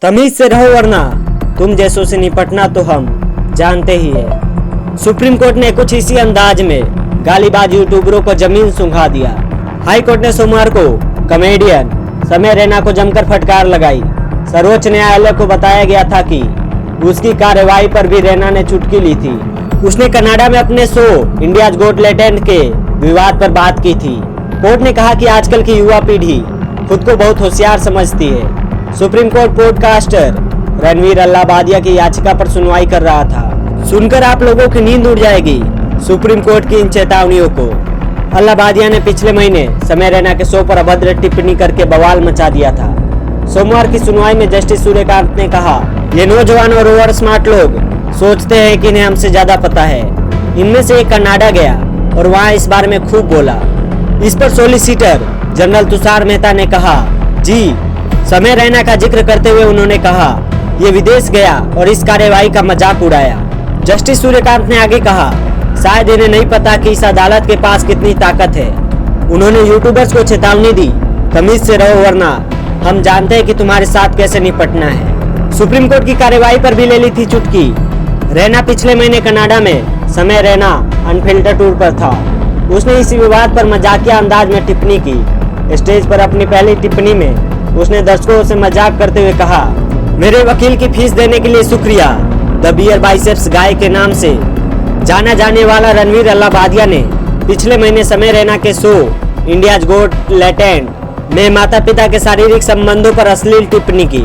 तमीज से रहो वरना तुम जैसों से निपटना तो हम जानते ही है। सुप्रीम कोर्ट ने कुछ इसी अंदाज में गालीबाज यूट्यूबरों को जमीन सुंघा दिया। हाई कोर्ट ने सोमवार को कॉमेडियन समय रैना को जमकर फटकार लगाई। सर्वोच्च न्यायालय को बताया गया था कि उसकी कार्रवाई पर भी रैना ने चुटकी ली थी। उसने कनाडा में अपने शो इंडियाज गॉट टैलेंट के विवाद पर बात की थी। कोर्ट ने कहा कि आजकल की युवा पीढ़ी खुद को बहुत होशियार समझती है। Supreme court podcaster Ranveer Allahbadia की याचिका पर सुनवाई कर रहा था। सुनकर आप लोगों की नींद उड़ जाएगी सुप्रीम कोर्ट की इन चेतावनियों को। अल्लाबादिया ने पिछले महीने समय रैना के शो पर अभद्र टिप्पणी करके बवाल मचा दिया था। सोमवार की सुनवाई में जस्टिस सूर्यकांत ने कहा, ये नौजवान और ओवर स्मार्ट लोग सोचते हैं कि इन्हें हमसे ज्यादा पता है। इनमें से एक कनाडा गया और वहाँ इस बारे में खूब बोला। इस पर सॉलिसिटर जनरल तुषार मेहता ने कहा, जी समय रैना का जिक्र करते हुए उन्होंने कहा, ये विदेश गया और इस कार्यवाही का मजाक उड़ाया। जस्टिस सूर्यकांत ने आगे कहा, शायद इन्हें नहीं पता कि इस अदालत के पास कितनी ताकत है। उन्होंने यूट्यूबर्स को चेतावनी दी, तमीज से रहो वरना हम जानते हैं कि तुम्हारे साथ कैसे निपटना है। सुप्रीम कोर्ट की कार्यवाही पर भी ले ली थी चुटकी। रैना पिछले महीने कनाडा में समय रैना अनफिल्टर टूर पर था। उसने इसी विवाद पर मजाकिया अंदाज में टिप्पणी की। स्टेज पर अपनी पहली टिप्पणी में उसने दर्शकों से मजाक करते हुए कहा, मेरे वकील की फीस देने के लिए शुक्रिया। द बियर बाइसेप्स गाय के नाम से जाना जाने वाला रणवीर अल्लाबादिया ने पिछले महीने समय रैना के शो इंडियाज गॉट टैलेंट में माता पिता के शारीरिक संबंधों पर अश्लील टिप्पणी की,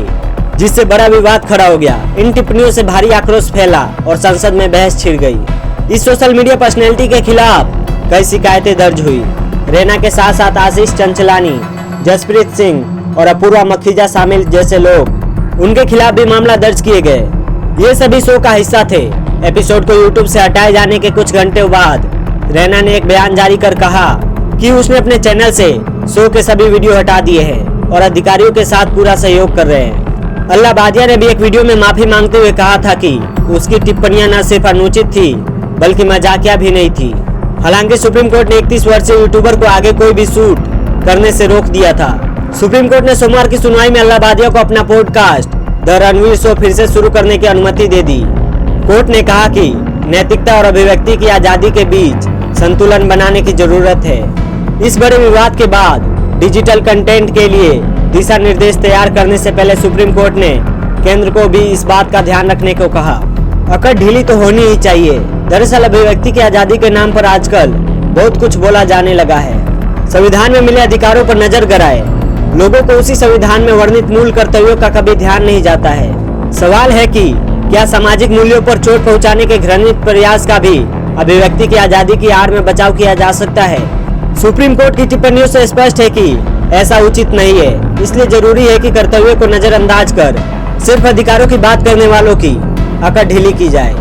जिससे बड़ा विवाद खड़ा हो गया। इन टिप्पणियों से भारी आक्रोश फैला और संसद में बहस छिड़ गई। इस सोशल मीडिया पर्सनैलिटी के खिलाफ कई शिकायतें दर्ज हुई। रैना के साथ साथ आशीष चंचलानी, जसप्रीत सिंह और अपूर्वा मखीजा शामिल जैसे लोग, उनके खिलाफ भी मामला दर्ज किए गए। ये सभी शो का हिस्सा थे। एपिसोड को यूट्यूब से हटाए जाने के कुछ घंटे बाद रैना ने एक बयान जारी कर कहा कि उसने अपने चैनल से शो के सभी वीडियो हटा दिए हैं और अधिकारियों के साथ पूरा सहयोग कर रहे हैं। अल्लाबादिया ने भी एक वीडियो में माफी मांगते हुए कहा था कि उसकी टिप्पणियां न सिर्फ अनुचित थी बल्कि मजाकिया भी नहीं थी। हालांकि सुप्रीम कोर्ट ने 31 वर्षीय यूट्यूबर को आगे कोई भी शूट करने से रोक दिया था। सुप्रीम कोर्ट ने सोमवार की सुनवाई में अल्लाबादिया को अपना पॉडकास्ट द रणवीर शो फिर से शुरू करने की अनुमति दे दी। कोर्ट ने कहा कि नैतिकता और अभिव्यक्ति की आजादी के बीच संतुलन बनाने की जरूरत है। इस बड़े विवाद के बाद डिजिटल कंटेंट के लिए दिशा निर्देश तैयार करने से पहले सुप्रीम कोर्ट ने केंद्र को भी इस बात का ध्यान रखने को कहा। अकड़ ढीली तो होनी ही चाहिए। दरअसल अभिव्यक्ति की आजादी के नाम पर आजकल बहुत कुछ बोला जाने लगा है। संविधान में मिले अधिकारों पर नजर गड़ाए लोगों को उसी संविधान में वर्णित मूल कर्तव्यों का कभी ध्यान नहीं जाता है। सवाल है कि क्या सामाजिक मूल्यों पर चोट पहुंचाने के घृणित प्रयास का भी अभिव्यक्ति की आजादी की आड़ में बचाव किया जा सकता है? सुप्रीम कोर्ट की टिप्पणियों से स्पष्ट है कि ऐसा उचित नहीं है। इसलिए जरूरी है कि कर्तव्यों को नजरअंदाज कर सिर्फ अधिकारों की बात करने वालों की अकड़ ढीली की जाए।